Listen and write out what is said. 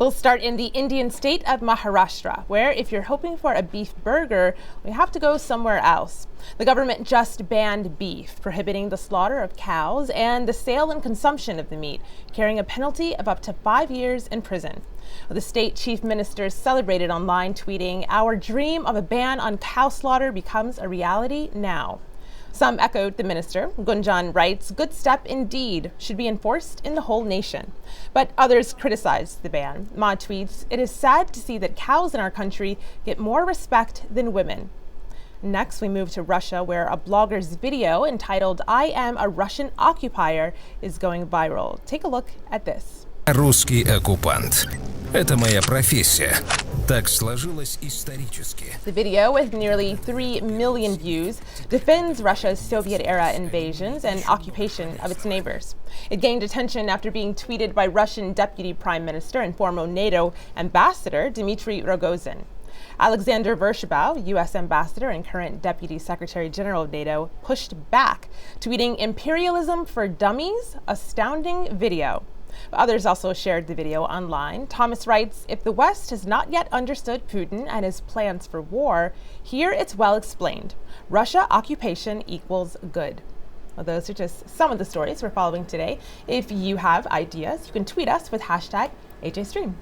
We'll start in the Indian state of Maharashtra, where if you're hoping for a beef burger, we have to go somewhere else. The government just banned beef, prohibiting the slaughter of cows and the sale and consumption of the meat, carrying a penalty of up to 5 years in prison. The state chief minister celebrated online, tweeting, "Our dream of a ban on cow slaughter becomes a reality now." Some echoed the minister. Gunjan writes, "Good step indeed, should be enforced in the whole nation." But others criticized the ban. Ma tweets, "It is sad to see that cows in our country get more respect than women." Next, we move to Russia, where a blogger's video entitled "I am a Russian Occupier" is going viral. Take a look at this. Русский оккупант. Это моя профессия. Так сложилось исторически. The video, with nearly 3 million views, defends Russia's Soviet-era invasions and occupation of its neighbors. It gained attention after being tweeted by Russian Deputy Prime Minister and former NATO Ambassador Dmitry Rogozin. Alexander Vershabow, U.S. Ambassador and current Deputy Secretary General of NATO, pushed back, tweeting, "Imperialism for dummies? Astounding video." Others also shared the video online. Thomas writes, "If the West has not yet understood Putin and his plans for war, here it's well explained. Russia occupation equals good." Well, those are just some of the stories we're following today. If you have ideas, you can tweet us with #AJStream.